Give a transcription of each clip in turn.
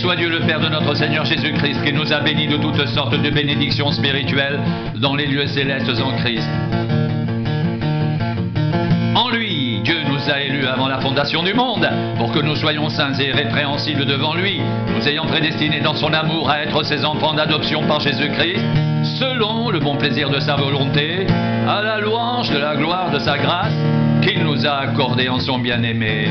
soit Dieu le Père de notre Seigneur Jésus-Christ, qui nous a bénis de toutes sortes de bénédictions spirituelles dans les lieux célestes en Christ. En lui, Dieu nous a élus avant la fondation du monde, pour que nous soyons saints et répréhensibles devant lui, nous ayant prédestinés dans son amour à être ses enfants d'adoption par Jésus-Christ, selon le bon plaisir de sa volonté, à la louange de la gloire de sa grâce, qu'il nous a accordée en son bien-aimé.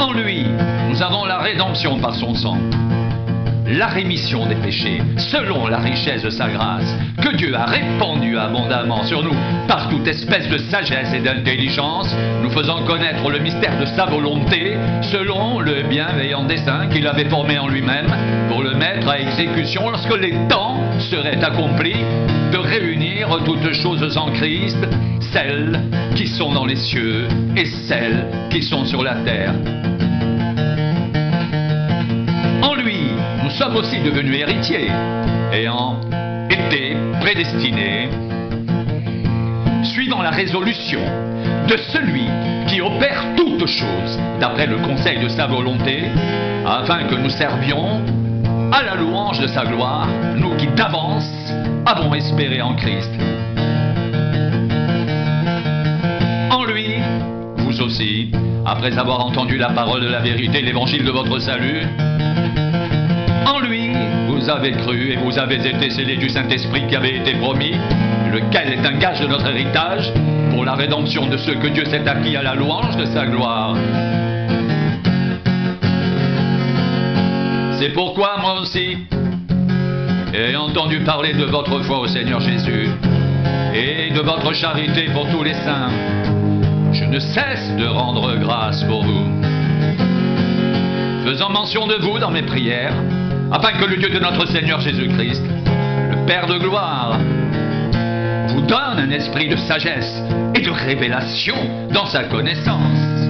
En lui, nous avons la rédemption par son sang, la rémission des péchés, selon la richesse de sa grâce, que Dieu a répandue abondamment sur nous par toute espèce de sagesse et d'intelligence, nous faisant connaître le mystère de sa volonté, selon le bienveillant dessein qu'il avait formé en lui-même, pour le mettre à exécution lorsque les temps seraient accomplis, de réunir toutes choses en Christ, celles qui sont dans les cieux et celles qui sont sur la terre. En lui, nous sommes aussi devenus héritiers, ayant été prédestinés, suivant la résolution de celui qui opère toutes choses d'après le conseil de sa volonté, afin que nous servions à la louange de sa gloire, nous qui d'avance avons espéré en Christ. En lui, vous aussi, après avoir entendu la parole de la vérité, l'évangile de votre salut, en lui, vous avez cru et vous avez été scellés du Saint-Esprit qui avait été promis, lequel est un gage de notre héritage pour la rédemption de ceux que Dieu s'est acquis à la louange de sa gloire. C'est pourquoi moi aussi, ayant entendu parler de votre foi au Seigneur Jésus et de votre charité pour tous les saints, je ne cesse de rendre grâce pour vous, faisant mention de vous dans mes prières, afin que le Dieu de notre Seigneur Jésus-Christ, le Père de gloire, vous donne un esprit de sagesse et de révélation dans sa connaissance,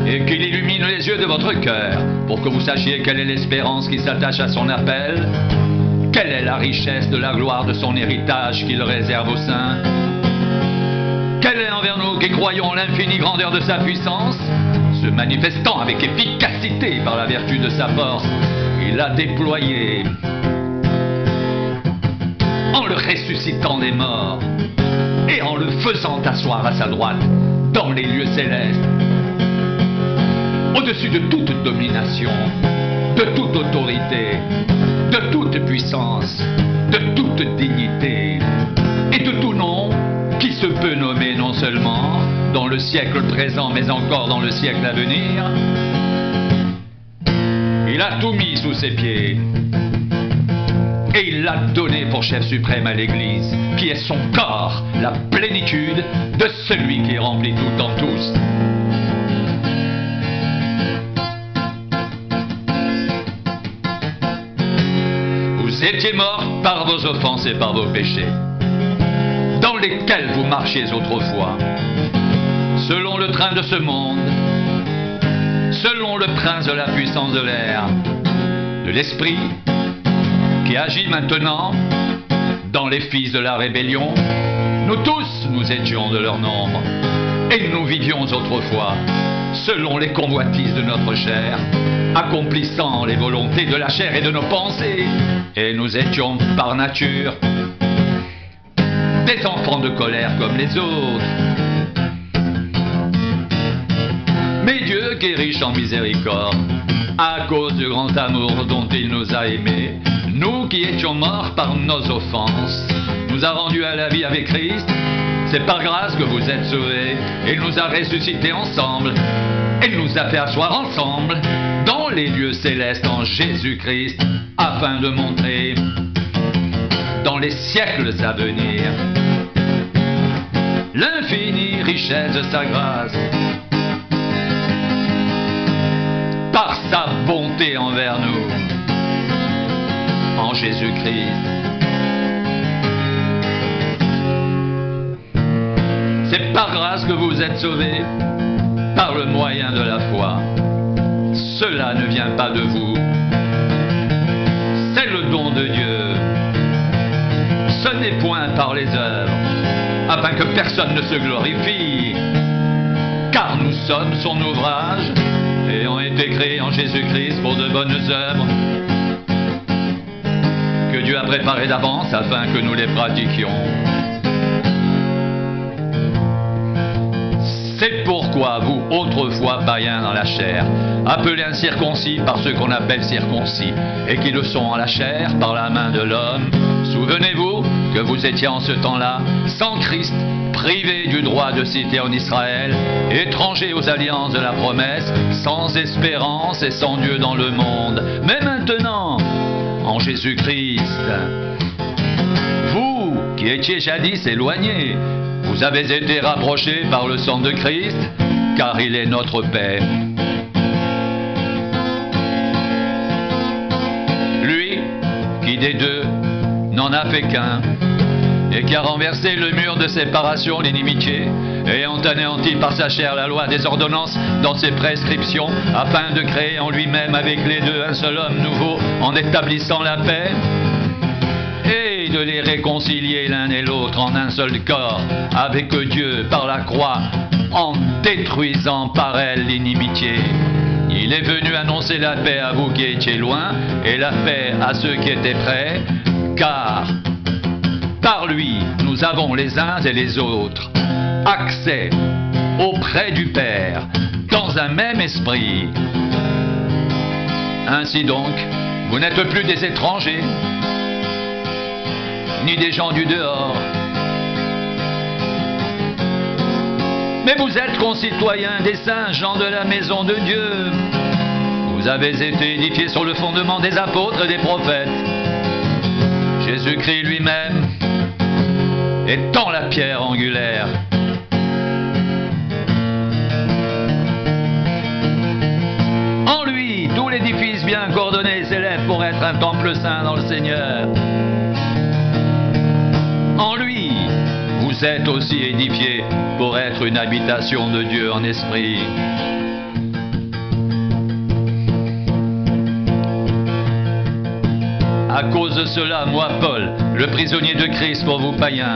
et qu'il illumine les yeux de votre cœur, pour que vous sachiez quelle est l'espérance qui s'attache à son appel, quelle est la richesse de la gloire de son héritage qu'il réserve aux saints, quelle est envers nous qui croyons l'infinie grandeur de sa puissance, se manifestant avec efficacité par la vertu de sa force, il l'a déployé en le ressuscitant des morts et en le faisant asseoir à sa droite dans les lieux célestes, au-dessus de toute domination, de toute autorité, de toute puissance, de toute dignité et de tout nom qui se peut nommer non seulement dans le siècle présent, mais encore dans le siècle à venir. Il a tout mis sous ses pieds et il l'a donné pour chef suprême à l'Église, qui est son corps, la plénitude de celui qui remplit tout en tous. Vous étiez morts par vos offenses et par vos péchés, dans lesquels vous marchiez autrefois, selon le train de ce monde, selon le prince de la puissance de l'air, de l'esprit qui agit maintenant dans les fils de la rébellion. Nous tous, nous étions de leur nombre, et nous vivions autrefois, selon les convoitises de notre chair, accomplissant les volontés de la chair et de nos pensées, et nous étions par nature des enfants de colère comme les autres. Mais Dieu, qui est riche en miséricorde, à cause du grand amour dont il nous a aimés, nous qui étions morts par nos offenses, nous a rendus à la vie avec Christ. C'est par grâce que vous êtes sauvés. Il nous a ressuscités ensemble. Il nous a fait asseoir ensemble dans les lieux célestes en Jésus-Christ, afin de montrer dans les siècles à venir l'infinie richesse de sa grâce, par sa bonté envers nous, en Jésus-Christ. C'est par grâce que vous êtes sauvés, par le moyen de la foi. Cela ne vient pas de vous, c'est le don de Dieu. Ce n'est point par les œuvres, afin que personne ne se glorifie, car nous sommes son ouvrage, et ont été créés en Jésus-Christ pour de bonnes œuvres que Dieu a préparées d'avance afin que nous les pratiquions. C'est pourquoi vous, autrefois païens dans la chair, appelés incirconcis par ceux qu'on appelle circoncis, et qui le sont en la chair par la main de l'homme, souvenez-vous que vous étiez en ce temps-là sans Christ, privés du droit de cité en Israël, étrangers aux alliances de la promesse, sans espérance et sans Dieu dans le monde. Mais maintenant, en Jésus-Christ, vous qui étiez jadis éloignés, vous avez été rapprochés par le sang de Christ, car il est notre paix. Lui, qui des deux n'en a fait qu'un, et qui a renversé le mur de séparation, l'inimitié, ayant anéanti par sa chair la loi des ordonnances dans ses prescriptions, afin de créer en lui-même avec les deux un seul homme nouveau, en établissant la paix, et de les réconcilier l'un et l'autre en un seul corps avec Dieu par la croix, en détruisant par elle l'inimitié. Il est venu annoncer la paix à vous qui étiez loin, et la paix à ceux qui étaient près, car par lui, nous avons les uns et les autres accès auprès du Père dans un même esprit. Ainsi donc, vous n'êtes plus des étrangers, ni des gens du dehors, mais vous êtes concitoyens des saints gens de la maison de Dieu. Vous avez été édifiés sur le fondement des apôtres et des prophètes, Jésus-Christ lui-même étant la pierre angulaire. En lui, tout l'édifice bien coordonné s'élève pour être un temple saint dans le Seigneur. En lui, vous êtes aussi édifiés pour être une habitation de Dieu en esprit. À cause de cela, moi, Paul, le prisonnier de Christ pour vous païens,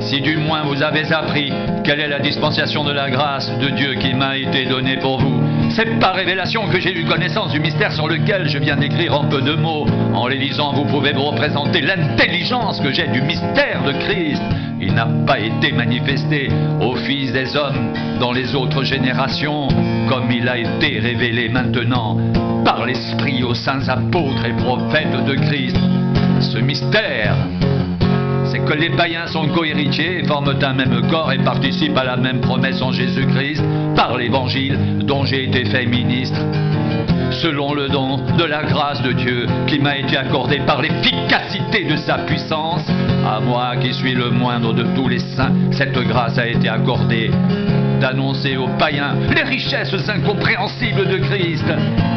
si du moins vous avez appris quelle est la dispensation de la grâce de Dieu qui m'a été donnée pour vous, c'est par révélation que j'ai eu connaissance du mystère sur lequel je viens d'écrire en peu de mots. En les lisant, vous pouvez vous représenter l'intelligence que j'ai du mystère de Christ. Il n'a pas été manifesté aux fils des hommes dans les autres générations, comme il a été révélé maintenant par l'Esprit aux saints apôtres et prophètes de Christ. Ce mystère, c'est que les païens sont cohéritiers, forment un même corps et participent à la même promesse en Jésus-Christ par l'Évangile dont j'ai été fait ministre, selon le don de la grâce de Dieu qui m'a été accordée par l'efficacité de sa puissance. À moi qui suis le moindre de tous les saints, cette grâce a été accordée d'annoncer aux païens les richesses incompréhensibles de Christ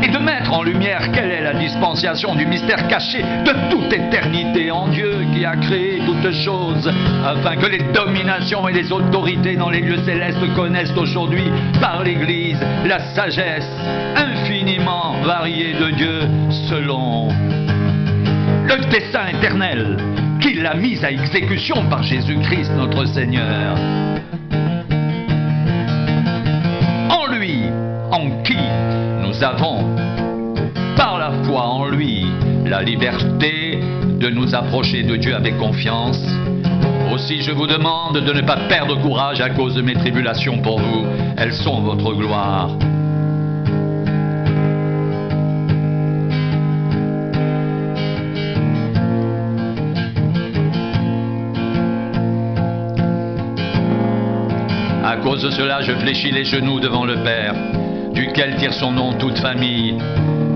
et de mettre en lumière quelle est la dispensation du mystère caché de toute éternité en Dieu qui a créé toutes choses, afin que les dominations et les autorités dans les lieux célestes connaissent aujourd'hui par l'Église la sagesse infiniment variée de Dieu selon le dessein éternel qu'il a mis à exécution par Jésus-Christ notre Seigneur. En qui nous avons, par la foi en lui, la liberté de nous approcher de Dieu avec confiance. Aussi je vous demande de ne pas perdre courage à cause de mes tribulations pour vous. Elles sont votre gloire. À cause de cela, je fléchis les genoux devant le Père, duquel tire son nom toute famille,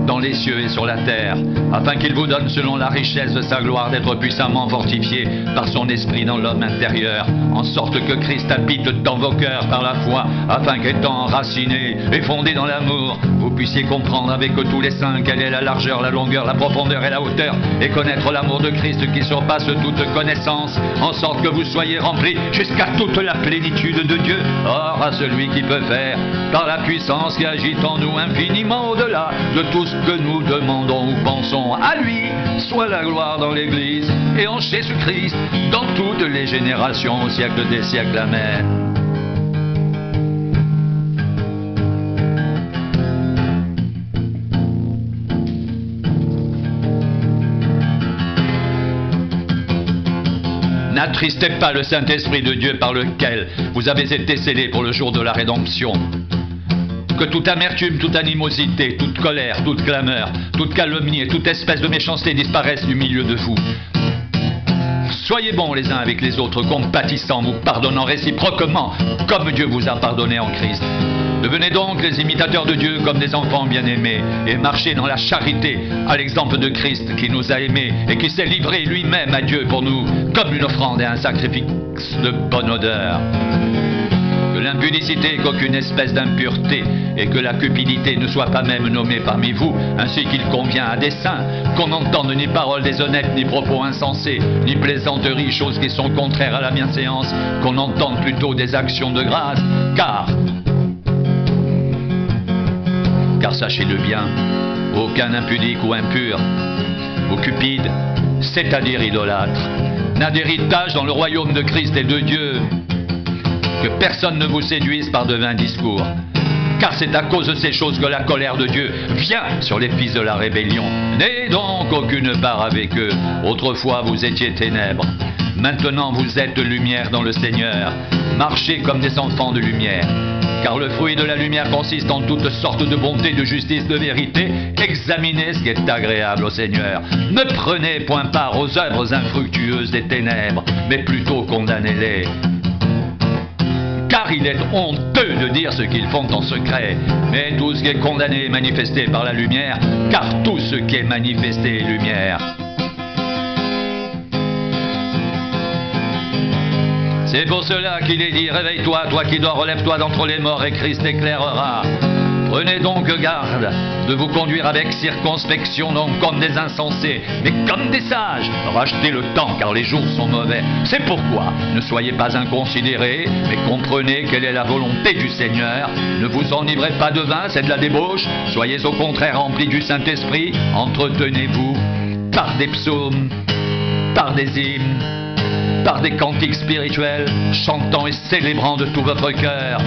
dans les cieux et sur la terre, afin qu'il vous donne selon la richesse de sa gloire d'être puissamment fortifié par son esprit dans l'homme intérieur, en sorte que Christ habite dans vos cœurs par la foi, afin qu'étant enraciné et fondé dans l'amour, vous puissiez comprendre avec tous les saints quelle est la largeur, la longueur, la profondeur et la hauteur, et connaître l'amour de Christ qui surpasse toute connaissance, en sorte que vous soyez remplis jusqu'à toute la plénitude de Dieu. Or, à celui qui peut faire, par la puissance qui agit en nous infiniment au-delà de tout ce que nous demandons ou pensons, à lui soit la gloire dans l'Église et en Jésus-Christ dans toutes les générations au siècle des siècles. Amen. N'attristez pas le Saint-Esprit de Dieu par lequel vous avez été scellés pour le jour de la rédemption. Que toute amertume, toute animosité, toute colère, toute clameur, toute calomnie et toute espèce de méchanceté disparaissent du milieu de vous. Soyez bons les uns avec les autres, compatissants, vous pardonnant réciproquement, comme Dieu vous a pardonné en Christ. Devenez donc les imitateurs de Dieu comme des enfants bien-aimés et marchez dans la charité à l'exemple de Christ qui nous a aimés et qui s'est livré lui-même à Dieu pour nous comme une offrande et un sacrifice de bonne odeur. Que l'impudicité, qu'aucune espèce d'impureté et que la cupidité ne soit pas même nommée parmi vous, ainsi qu'il convient à des saints, qu'on n'entende ni paroles déshonnêtes, ni propos insensés, ni plaisanteries, choses qui sont contraires à la bienséance, qu'on entende plutôt des actions de grâce, car sachez-le bien, aucun impudique ou impur, ou cupide, c'est-à-dire idolâtre, n'a d'héritage dans le royaume de Christ et de Dieu. Que personne ne vous séduise par de vains discours, car c'est à cause de ces choses que la colère de Dieu vient sur les fils de la rébellion. N'ayez donc aucune part avec eux. Autrefois vous étiez ténèbres, maintenant vous êtes lumière dans le Seigneur. Marchez comme des enfants de lumière. Car le fruit de la lumière consiste en toutes sortes de bonté, de justice, de vérité. Examinez ce qui est agréable au Seigneur. Ne prenez point part aux œuvres infructueuses des ténèbres, mais plutôt condamnez-les. Car il est honteux de dire ce qu'ils font en secret. Mais tout ce qui est condamné est manifesté par la lumière, car tout ce qui est manifesté est lumière. C'est pour cela qu'il est dit, réveille-toi, toi qui dors, relève-toi d'entre les morts et Christ t'éclairera. Prenez donc garde de vous conduire avec circonspection, non comme des insensés, mais comme des sages. Rachetez le temps, car les jours sont mauvais. C'est pourquoi ne soyez pas inconsidérés, mais comprenez quelle est la volonté du Seigneur. Ne vous enivrez pas de vin, c'est de la débauche. Soyez au contraire remplis du Saint-Esprit. Entretenez-vous par des psaumes, par des hymnes, par des cantiques spirituels, chantant et célébrant de tout votre cœur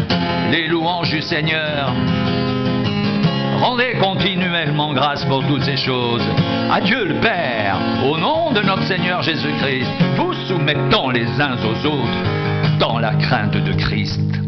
les louanges du Seigneur. Rendez continuellement grâce pour toutes ces choses à Dieu le Père, au nom de notre Seigneur Jésus-Christ, vous soumettant les uns aux autres dans la crainte de Christ.